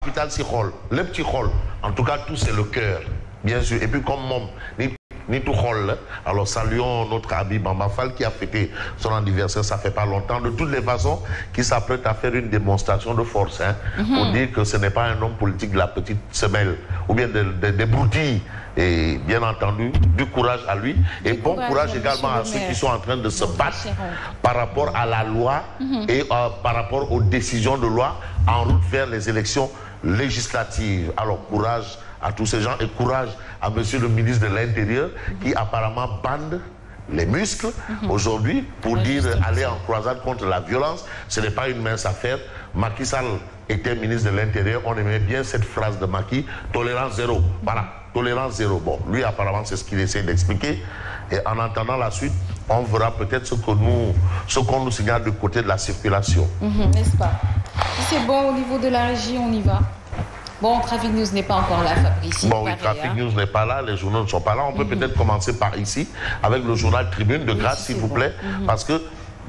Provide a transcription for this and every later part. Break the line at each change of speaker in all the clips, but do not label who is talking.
capital si rôle, le petit rôle. En tout cas, tout c'est le cœur, bien sûr. Et puis comme mon ni tout rôle, alors saluons notre ami Bamba Fall qui a fêté son anniversaire, ça fait pas longtemps. De toutes les façons, qui s'apprête à faire une démonstration de force, hein, pour dire que ce n'est pas un homme politique de la petite semelle, ou bien des broutilles. Et bien entendu, du courage à lui. Et bon courage également à ceux qui sont en train de se battre par rapport à la loi et par rapport aux décisions de loi en route vers les élections législatives. Alors courage à tous ces gens et courage à monsieur le ministre de l'Intérieur qui apparemment bande les muscles aujourd'hui pour dire aller en croisade contre la violence. Ce n'est pas une mince affaire. Macky Sall était ministre de l'Intérieur. On aimait bien cette phrase de Macky, tolérance zéro. Voilà, tolérance zéro. Bon, lui apparemment c'est ce qu'il essaie d'expliquer. Et en entendant la suite, on verra peut-être ce qu'on nous signale du côté de la circulation.
N'est-ce pas? Si c'est bon au niveau de la régie, on y va. Bon, Trafic News n'est pas encore là, Fabrice.
Bon, oui, Trafic News n'est pas là, les journaux ne sont pas là. On peut peut-être commencer par ici, avec le journal Tribune, de grâce, s'il vous plaît, parce que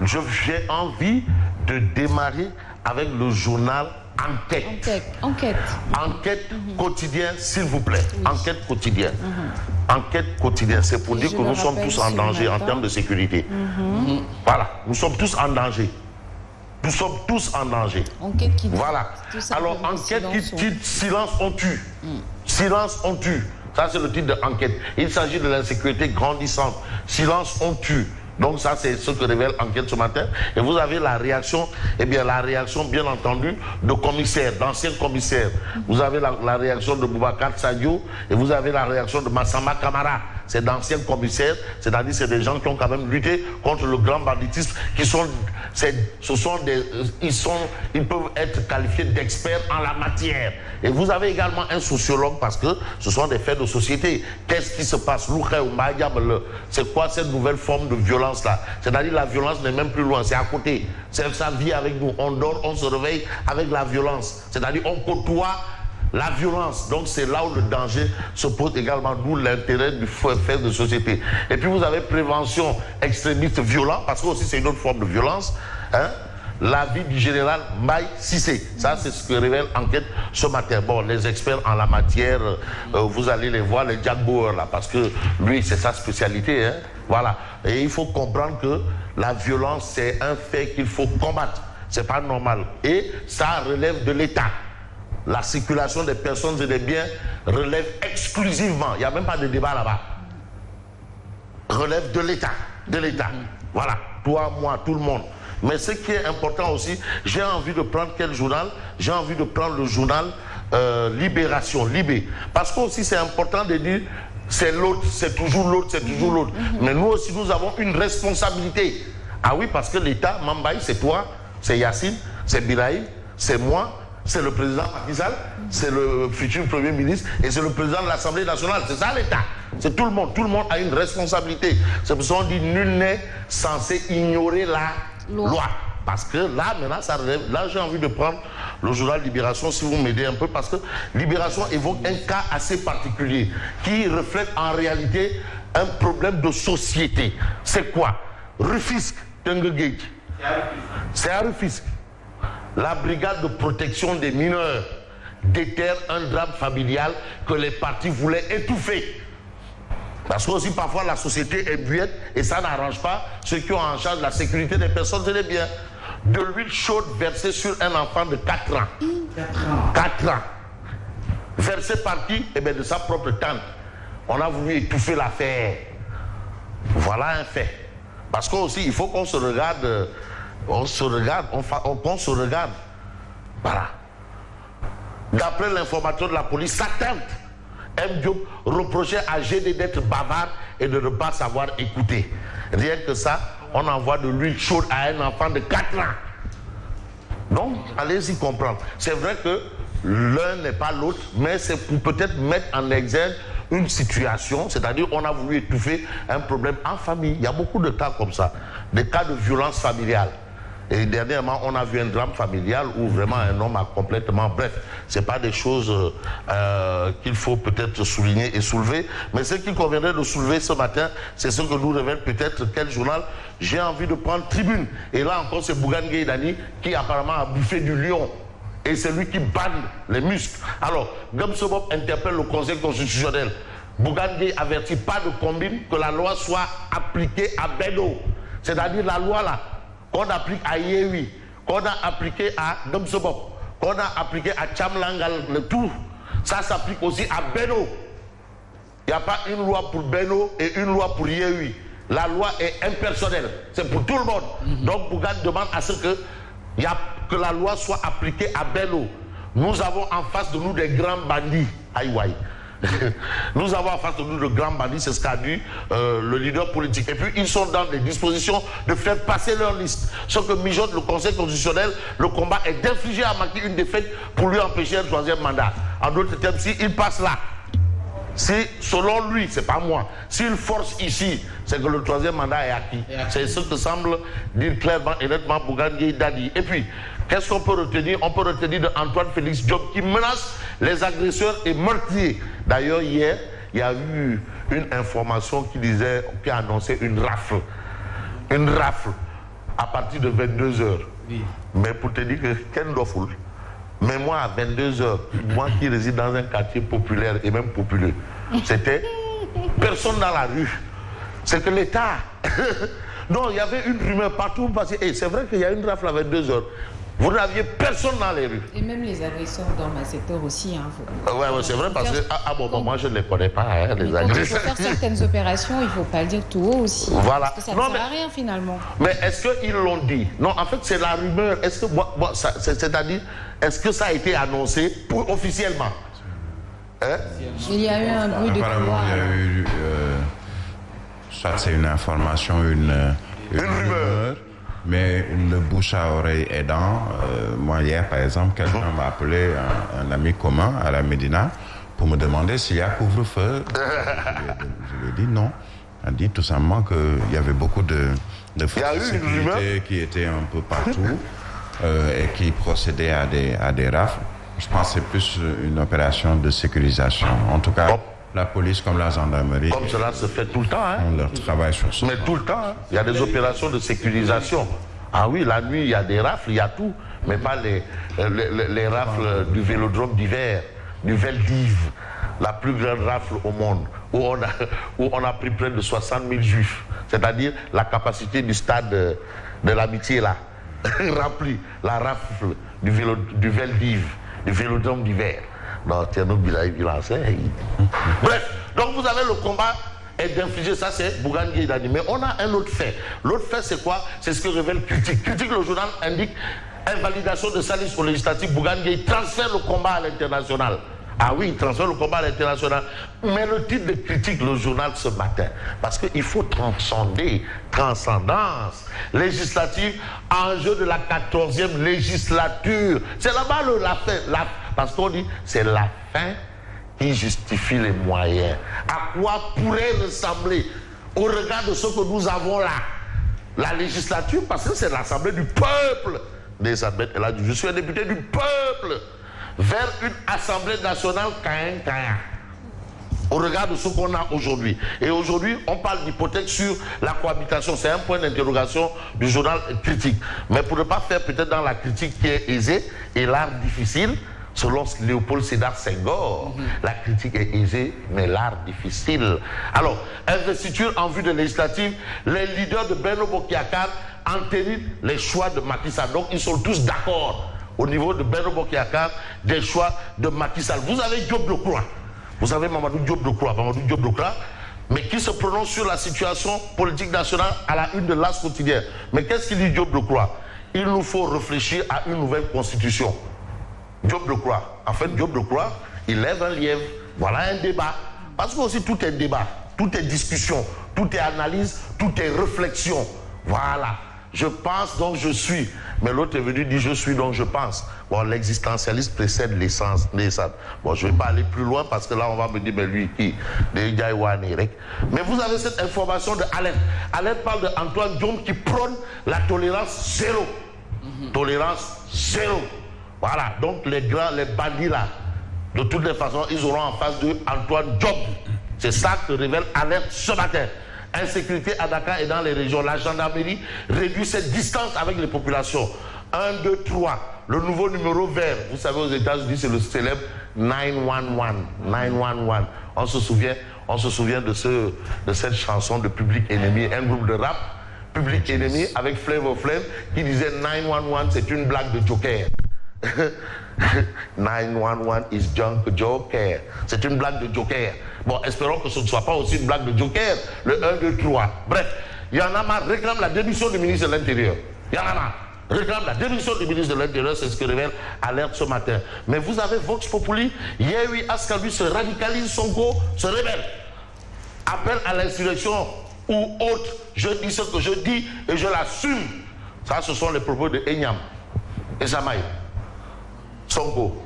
j'ai envie de démarrer avec le journal Enquête quotidien, s'il vous plaît. Enquête quotidien. Enquête quotidien, c'est pour dire que nous sommes tous en danger en termes de sécurité. Voilà, nous sommes tous en danger. Nous sommes tous en danger.
Enquête qui dit,
voilà. Alors, enquête qui dit silence, on tue. Silence, on tue. Ça, c'est le titre de enquête. Il s'agit de l'insécurité grandissante. Silence, on tue. Donc ça, c'est ce que révèle Enquête ce matin. Et vous avez la réaction, eh bien la réaction, bien entendu, de commissaires, d'anciens commissaires. Vous avez la réaction de Boubacar Sadio et vous avez la réaction de Massamba Kamara. C'est d'anciens commissaires, c'est-à-dire c'est des gens qui ont quand même lutté contre le grand banditisme, qui sont, ils peuvent être qualifiés d'experts en la matière. Et vous avez également un sociologue parce que ce sont des faits de société. Qu'est-ce qui se passe? C'est quoi cette nouvelle forme de violence-là? C'est-à-dire la violence n'est même plus loin, c'est à côté. Ça vit avec nous. On dort, on se réveille avec la violence. C'est-à-dire on côtoie la violence. Donc c'est là où le danger se pose également, d'où l'intérêt du fait de société. Et puis vous avez prévention extrémiste violent, parce que aussi c'est une autre forme de violence. Hein? La vie du général Maï Cissé. Ça, c'est ce que révèle Enquête ce matin. Bon, les experts en la matière, vous allez les voir, les Jack Bauer, là, parce que lui, c'est sa spécialité. Hein? Voilà. Et il faut comprendre que la violence, c'est un fait qu'il faut combattre. C'est pas normal. Et ça relève de l'État. La circulation des personnes et des biens relève exclusivement, il n'y a même pas de débat là-bas, relève de l'État, Voilà, toi, moi, tout le monde. Mais ce qui est important aussi, j'ai envie de prendre quel journal? J'ai envie de prendre le journal Libération, Libé. Parce que aussi c'est important de dire, c'est l'autre, c'est toujours l'autre, c'est toujours l'autre. Mais nous aussi, nous avons une responsabilité. Ah oui, parce que l'État, Mambaï, c'est toi, c'est Yacine, c'est Biraï, c'est moi, c'est le président Macky Sall, c'est le futur Premier ministre et c'est le président de l'Assemblée nationale. C'est ça l'État. C'est tout le monde. Tout le monde a une responsabilité. C'est pour ça qu'on dit nul n'est censé ignorer la loi. Parce que là, maintenant, ça relève. Là, j'ai envie de prendre le journal Libération, si vous m'aidez un peu, parce que Libération évoque un cas assez particulier qui reflète en réalité un problème de société. C'est quoi? Rufisque, Tenguegate. C'est à Rufisque. La brigade de protection des mineurs déterre un drame familial que les partis voulaient étouffer. Parce que aussi parfois la société est muette et ça n'arrange pas ceux qui ont en charge de la sécurité des personnes et des biens. De l'huile chaude versée sur un enfant de 4 ans. 4 ans. Versée par qui? Eh bien de sa propre tante. On a voulu étouffer l'affaire. Voilà un fait. Parce qu'aussi il faut qu'on se regarde. On se regarde, on se regarde. Voilà. D'après l'informateur de la police, sa tante, M. Diop, reprochait à GD d'être bavard et de ne pas savoir écouter. Rien que ça, on envoie de l'huile chaude à un enfant de 4 ans. Donc, allez-y comprendre. C'est vrai que l'un n'est pas l'autre, mais c'est pour peut-être mettre en exergue une situation, c'est-à-dire on a voulu étouffer un problème en famille. Il y a beaucoup de cas comme ça, des cas de violence familiale. Et dernièrement, on a vu un drame familial où vraiment un homme a complètement... Bref, ce n'est pas des choses qu'il faut peut-être souligner et soulever. Mais ce qu'il conviendrait de soulever ce matin, c'est ce que nous révèle peut-être quel journal. J'ai envie de prendre Tribune. Et là encore, c'est Bougane Gueye Dany qui apparemment a bouffé du lion. Et c'est lui qui bande les muscles. Alors, Gamsobop interpelle le Conseil constitutionnel. Bougane Gueye avertit pas de combine que la loi soit appliquée à Benno. C'est-à-dire la loi là, qu'on applique à Yewi, qu'on a appliqué à Gamsobop, qu'on a appliqué à Chamlangal, le tout. Ça s'applique aussi à Benno. Il n'y a pas une loi pour Benno et une loi pour Yewi. La loi est impersonnelle. C'est pour tout le monde. Donc Bougane demande à ce que la loi soit appliquée à Benno. Nous avons en face de nous des grands bandits. Aïe. Nous avons en face de nous de grands bandits, c'est ce qu'a dit le leader politique. Et puis ils sont dans des dispositions de faire passer leur liste. Sauf que mijote le Conseil constitutionnel, le combat est d'infliger à Macky une défaite pour lui empêcher un troisième mandat. En d'autres termes, s'il passe là, si, selon lui, c'est pas moi, s'il force ici, c'est que le troisième mandat est acquis. C'est ce que semble dire clairement et nettement Bougane Gueye Dany. Et puis, qu'est-ce qu'on peut retenir? On peut retenir de Antoine Félix Diop qui menace les agresseurs et meurtriers. D'ailleurs, hier, il y a eu une information qui annonçait une rafle. Une rafle à partir de 22h. Oui. Mais pour te dire que Ken Dofoul, mais moi à 22h, moi qui réside dans un quartier populaire et même populeux, c'était personne dans la rue. C'est que l'État... Non, il y avait une rumeur partout parce que c'est vrai qu'il y a une rafle à 22h. Vous n'aviez personne dans les rues.
Et même les agresseurs dans ma secteur aussi. Hein,
ouais, c'est vrai parce que... moi je ne les connais pas, hein, les agresseurs.
Pour faire certaines opérations, il ne faut pas le dire tout haut aussi.
Voilà.
Parce que ça ne sert à rien finalement.
Mais est-ce qu'ils l'ont dit? Non, en fait c'est la rumeur. Est-ce que c'est-à-dire, est-ce que ça a été annoncé officiellement? Hein?
Il y a eu un bruit de
couloir. Il y a eu... ça c'est une information, une rumeur. Mais le bouche à oreille aidant, moi hier par exemple, quelqu'un m'a appelé, un ami commun à la Médina, pour me demander s'il y a couvre-feu. Je lui ai dit non. Il a dit tout simplement qu'il y avait beaucoup de forces de sécurité qui étaient un peu partout et qui procédaient à des rafles. Je pense que c'est plus une opération de sécurisation. En tout cas, la police comme la gendarmerie.
Comme cela se fait tout le temps. Hein.
On leur travaille sur ça.
Mais tout le temps. Hein. Il y a des opérations de sécurisation. Ah oui, la nuit, il y a des rafles, il y a tout. Mais pas les rafles du Vélodrome d'hiver, du Veldiv, la plus grande rafle au monde, où on a pris près de 60 000 juifs. C'est-à-dire la capacité du stade de l'amitié là, rempli. La rafle du Veldiv, du Vélodrome d'hiver. Non, Tierno Bilaï Bilancé. Bref, donc vous avez le combat et d'infliger ça, c'est Bougane Gueye Dany. Mais on a un autre fait. L'autre fait, c'est quoi? C'est ce que révèle Critique. Critique, le journal indique invalidation de sa liste au législatif. Bougane Gueye transfère le combat à l'international. Ah oui, il transfère le combat à l'international. Mais le titre de Critique, le journal ce matin, parce qu'il faut transcender, transcendance législative, enjeu de la 14e législature. C'est là-bas la fin. Parce qu'on dit, c'est la fin qui justifie les moyens. À quoi pourrait ressembler, au regard de ce que nous avons là, la législature, parce que c'est l'Assemblée du peuple. Elle a dit, je suis un député du peuple, vers une Assemblée nationale Caïn. Au regard de ce qu'on a aujourd'hui. Et aujourd'hui, on parle d'hypothèque sur la cohabitation. C'est un point d'interrogation du journal Critique. Mais pour ne pas faire peut-être dans la critique qui est aisée et l'art difficile, selon Léopold Sédar Senghor, la critique est aisée, mais l'art difficile. Alors, investiture en vue de législative, les leaders de Benno Bokk Yakaar entérinent les choix de Macky Sall. Donc, ils sont tous d'accord au niveau de Benno Bokk Yakaar des choix de Macky Sall. Vous avez Diop Decroix. Vous avez Mamadou Diop Decroix, mais qui se prononce sur la situation politique nationale à la une de l'As quotidien. Mais qu'est-ce qu'il dit Diop Decroix? Il nous faut réfléchir à une nouvelle constitution. Diop Decroix. En fait, Diop Decroix, il lève un lièvre. Voilà un débat. Parce que aussi tout est débat, tout est discussion, tout est analyse, tout est réflexion. Voilà. Je pense donc je suis. Mais l'autre est venu dire je suis donc je pense. Bon, l'existentialiste précède l'essence. Bon, je ne vais pas aller plus loin parce que là on va me dire mais lui qui? Mais vous avez cette information de Alain. Alain parle d'Antoine Diome qui prône la tolérance zéro. Tolérance zéro. Voilà, donc les bandits là, de toutes les façons, ils auront en face d'eux Antoine Diome. C'est ça que révèle Alerte ce matin. Insécurité à Dakar et dans les régions. La gendarmerie réduit cette distance avec les populations. 1, 2, 3. le nouveau numéro vert. Vous savez, aux États-Unis, c'est le célèbre 911. 911. On se souvient de cette chanson de Public Enemy, un groupe de rap, Public Enemy, avec Flavor Flav, qui disait 911, c'est une blague de Joker. 911 is junk Joker. C'est une blague de Joker. Bon, espérons que ce ne soit pas aussi une blague de Joker. Le 1, 2, 3. Bref, il y en a marre, réclame la démission du ministre de l'Intérieur. Il y en a marre. Réclame la démission du ministre de l'Intérieur, c'est ce que révèle Alerte ce matin. Mais vous avez Vox Populi, Yewwi Askan Wi se radicalise, Sonko se révèle. Appel à l'insurrection ou autre, je dis ce que je dis et je l'assume. Ça, ce sont les propos de Enyam et Samaï. Sonko.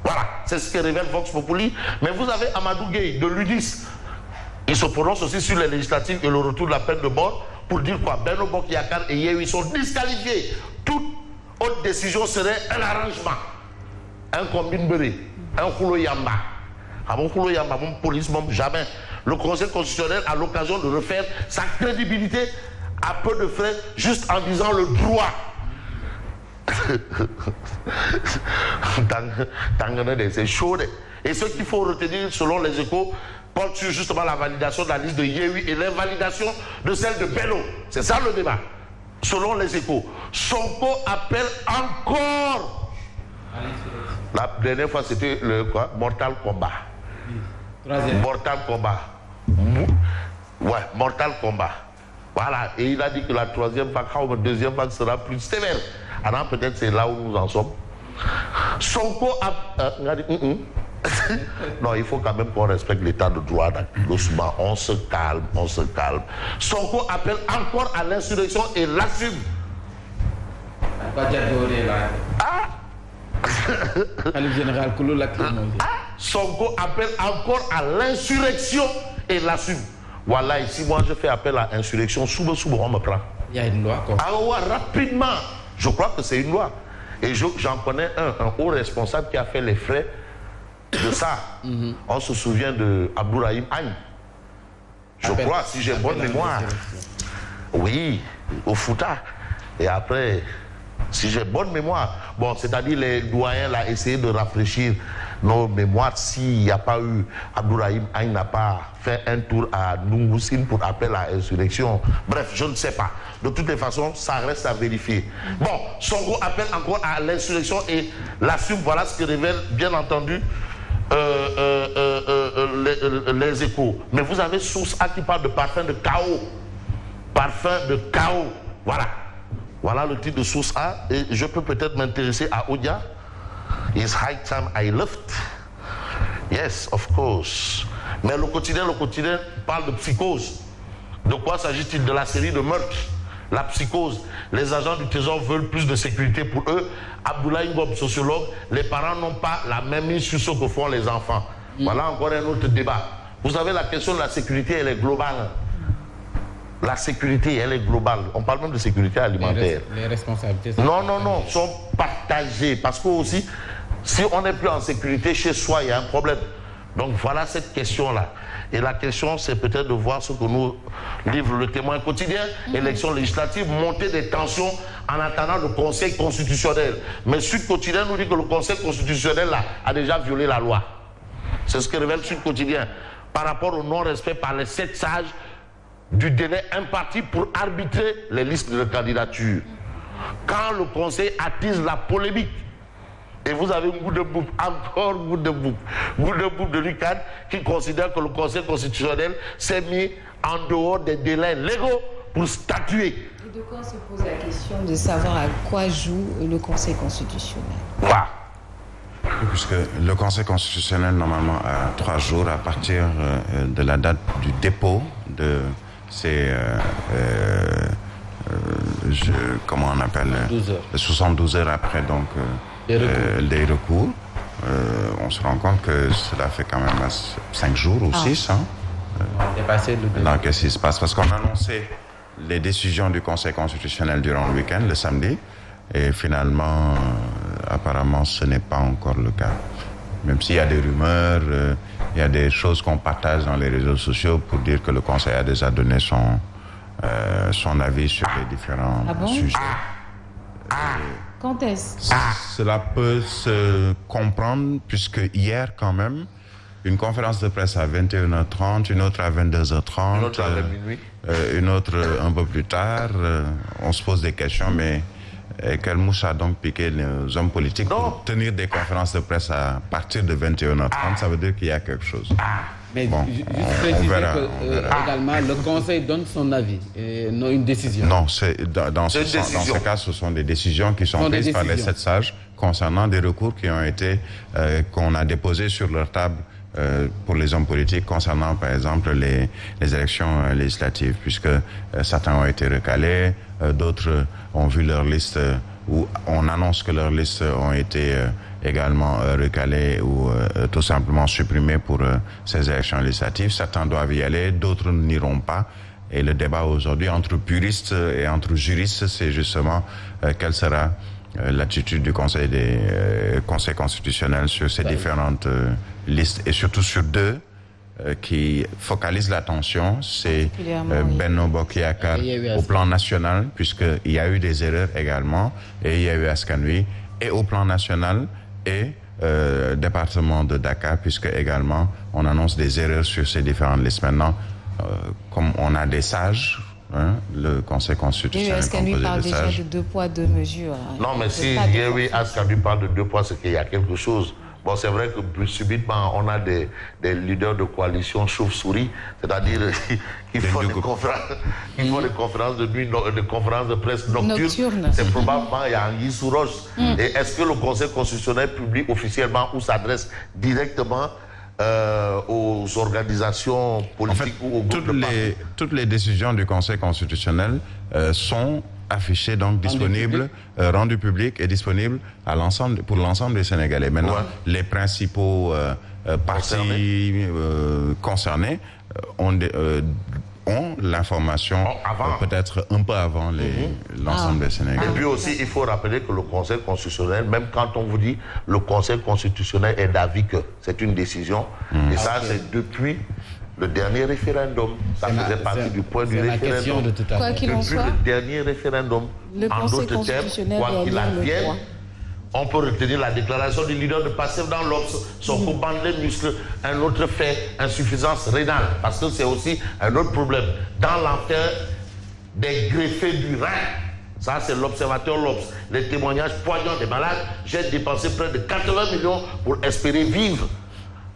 Voilà, c'est ce que révèle Vox Populi. Mais vous avez Amadou Gueye de l'UDIS. Il se prononce aussi sur les législatives et le retour de la peine de mort pour dire quoi? Benno Bokk Yakaar et Yewwi sont disqualifiés. Toute autre décision serait un arrangement. Un combine beré, un khulo yamba. Ah bon, khulo yamba, mon police, jamais. Le Conseil constitutionnel a l'occasion de refaire sa crédibilité à peu de frais, juste en disant le droit. C'est chaud. Et ce qu'il faut retenir selon les Échos porte sur justement la validation de la liste de Yewwi et l'invalidation de celle de Bello. C'est ça le débat. Selon les Échos, Sonko appelle encore. La dernière fois c'était le quoi? Mortal Kombat. Mortal Kombat. Ouais, Mortal Kombat. Voilà. Et il a dit que la troisième vague, ou la deuxième vague sera plus sévère. Alors peut-être c'est là où nous en sommes. Sonko a dit non, il faut quand même qu'on respecte l'état de droit. Doucement, on se calme, on se calme. Sonko appelle encore à l'insurrection et l'assume. Sonko appelle encore à l'insurrection et l'assume. Voilà, ici moi je fais appel à l'insurrection, souvent on me prend.
Il y a une loi quoi.
Ah ouais, rapidement. Je crois que c'est une loi. Et j'en connais un haut responsable qui a fait les frais de ça. On se souvient de Abdourahim Agne. Je crois, si j'ai bonne mémoire. Oui, au Fouta. Et après, si j'ai bonne mémoire. Bon, c'est-à-dire les doyens là, essayer de rafraîchir nos mémoires. S'il n'y a pas eu, Abdourahim Agne n'a pas fait un tour à Nungoussine pour appel à insurrection. Bref, je ne sais pas. De toutes les façons, ça reste à vérifier. Bon, Sonko appelle encore à l'insurrection et l'assume. Voilà ce que révèle, bien entendu, les Échos. Mais vous avez Source A qui parle de parfum de chaos. Parfum de chaos. Voilà. Voilà le titre de Source A. Et je peux peut-être m'intéresser à Odia. It's high time I left. Yes, of course. Mais le quotidien parle de psychose. De quoi s'agit-il? De la série de meurtres. La psychose. Les agents du Trésor veulent plus de sécurité pour eux. Abdoulaye Ngom, sociologue, les parents n'ont pas la même mise sur ce que font les enfants. Voilà encore un autre débat. Vous savez, la question de la sécurité, elle est globale. La sécurité, elle est globale. On parle même de sécurité alimentaire.
Les responsabilités
sont partagées. Parce que aussi, si on n'est plus en sécurité chez soi, il y a un problème. Donc voilà cette question-là. Et la question, c'est peut-être de voir ce que nous livre le Témoin quotidien, élections législatives, montée des tensions en attendant le Conseil constitutionnel. Mais Sud Quotidien nous dit que le Conseil constitutionnel là, a déjà violé la loi. C'est ce que révèle Sud Quotidien par rapport au non-respect par les 7 sages du délai imparti pour arbitrer les listes de candidature. Quand le Conseil attise la polémique, et vous avez un goût de bouffe, encore goût de bouffe de l'UCAD qui considère que le Conseil constitutionnel s'est mis en dehors des délais légaux pour statuer.
Et de quoi se pose la question de savoir à quoi joue le Conseil constitutionnel?
Voilà.
Puisque le Conseil constitutionnel, normalement, a 3 jours à partir de la date du dépôt de ces... comment on appelle 72 heures après, donc... des recours. On se rend compte que cela fait quand même 5 jours ou 6. Donc, qu'est-ce qui se passe? Parce qu'on a annoncé les décisions du Conseil constitutionnel durant le week-end, le samedi, et finalement, apparemment, ce n'est pas encore le cas. Même s'il y a des rumeurs, il y a des choses qu'on partage dans les réseaux sociaux pour dire que le Conseil a déjà donné son avis sur les différents sujets.
Quand est-ce?
Cela peut se comprendre puisque hier quand même, une conférence de presse à 21h30, une autre à 22h30,
une autre à minuit,
une autre un peu plus tard. On se pose des questions, mais quelle mouche a donc piqué les hommes politiques pour tenir des conférences de presse à partir de 21h30? Ça veut dire qu'il y a quelque chose.
Mais
bon,
juste préciser que également le Conseil donne son avis et non une décision.
Non, dans ce cas, ce sont des décisions qui sont prises par les 7 sages concernant des recours qui ont été qu'on a déposés sur leur table pour les hommes politiques concernant par exemple les élections législatives, puisque certains ont été recalés, d'autres ont vu leur liste ou on annonce que leurs listes ont été également recalés ou tout simplement supprimés pour ces élections législatives. Certains doivent y aller, d'autres n'iront pas. Et le débat aujourd'hui entre puristes et entre juristes, c'est justement quelle sera l'attitude du Conseil constitutionnel sur ces différentes listes et surtout sur 2 qui focalisent l'attention. C'est Benno Bokk Yakaar au plan national, puisqu'il y a eu des erreurs également, et il y a eu Askan Wi, et au plan national, et département de Dakar, puisque également on annonce des erreurs sur ces différentes listes. Maintenant, comme on a des sages, le Conseil constitutionnel
Askan Wi parle déjà de 2 poids 2 mesures.
Non, mais si Askan Wi parle de 2 poids, c'est qu'il y a quelque chose. Bon, c'est vrai que subitement, on a des leaders de coalition chauve-souris, c'est-à-dire qui font des conférences de nuit, des conférences de presse nocturnes. C'est probablement il y a Anguille sous roche. Et est-ce que le Conseil constitutionnel publie officiellement ou s'adresse directement aux organisations politiques ou aux groupes
toutes les décisions du Conseil constitutionnel sont affichées, donc disponibles, rendues publiques et disponibles pour l'ensemble des Sénégalais. Maintenant, les principaux partis concernés ont l'information peut-être un peu avant l'ensemble des Sénégalais.
Et puis aussi, il faut rappeler que le Conseil constitutionnel, même quand on vous dit le Conseil constitutionnel est d'avis que c'est une décision, et ça c'est depuis le dernier référendum. Ça faisait partie du point du référendum.
Quoi qu'il en soit,
le dernier référendum,
en d'autres termes,
quoi qu'il advienne, on peut retenir la déclaration du leader de Pastef dans l'Obs, son combat les muscles, un autre fait, insuffisance rénale, parce que c'est aussi un autre problème. Dans l'affaire des greffés du rein, ça c'est l'observateur l'Obs, les témoignages poignants des malades, j'ai dépensé près de 80 millions pour espérer vivre.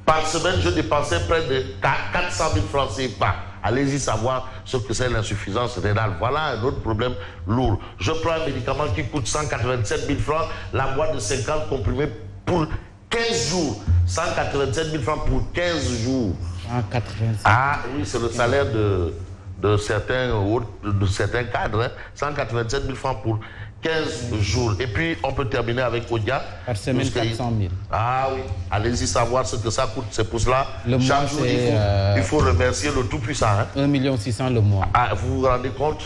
Par semaine, je dépensais près de 400 000 francs CFA. Allez-y savoir ce que c'est l'insuffisance rénale. Voilà un autre problème lourd. Je prends un médicament qui coûte 187 000 francs, la boîte de 50 comprimés pour 15 jours. 187 000 francs pour 15 jours.
187.
Ah oui, c'est le salaire de certains cadres. Hein. 187 000 francs pour 15 jours. Et puis, on peut terminer avec Odia.
Par semaine, 400 000.
Ah oui, allez-y savoir ce que ça coûte. C'est pour cela, chaque jour, il faut remercier le Tout-Puissant. Hein.
1 600 000 le mois.
Ah, vous vous rendez compte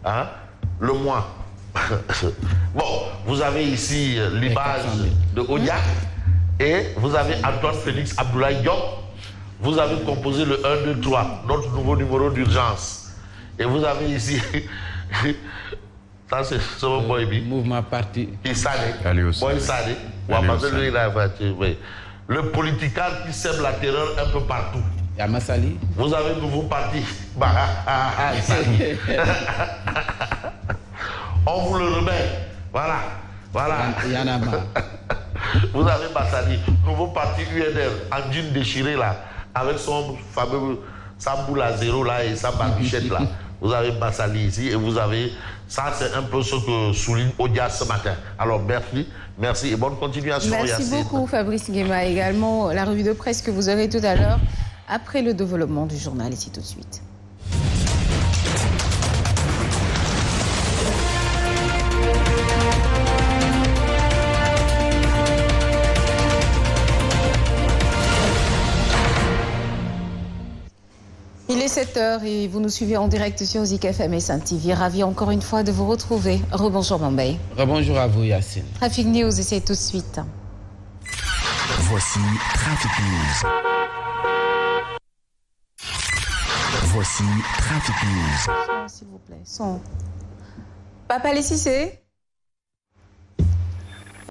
hein? Le mois. Bon, vous avez ici l'image de Odia et vous avez Antoine Félix Abdoulaye Diop. Vous avez composé le 1, 2, 3, notre nouveau numéro d'urgence. Et vous avez ici... Ça, c'est mon boy.
Mouvement parti.
Boy Sane. Le politicard qui sème la terreur un peu partout.
Yamassali.
Vous avez un nouveau parti. On vous le remet. Voilà.
Yanama.
Vous avez Massali. Nouveau parti UNR. En jean déchiré là. Avec son fameux Samboula zéro là et sa barbichette là. Vous avez Bassali ici et vous avez... Ça, c'est un peu ce que souligne Odia ce matin. Alors, merci et bonne continuation.
Merci beaucoup, Fabrice Nguema. Également, la revue de presse que vous aurez tout à l'heure, après le développement du journal, ici tout de suite. Il est 7h et vous nous suivez en direct sur Zik FM et Saint TV. Ravi encore une fois de vous retrouver. Rebonjour Mambay.
Rebonjour à vous Yacine.
Traffic News et c'est tout de suite.
Voici Traffic News. Voici Traffic News.
S'il vous plaît. Son. Papa les Cissé.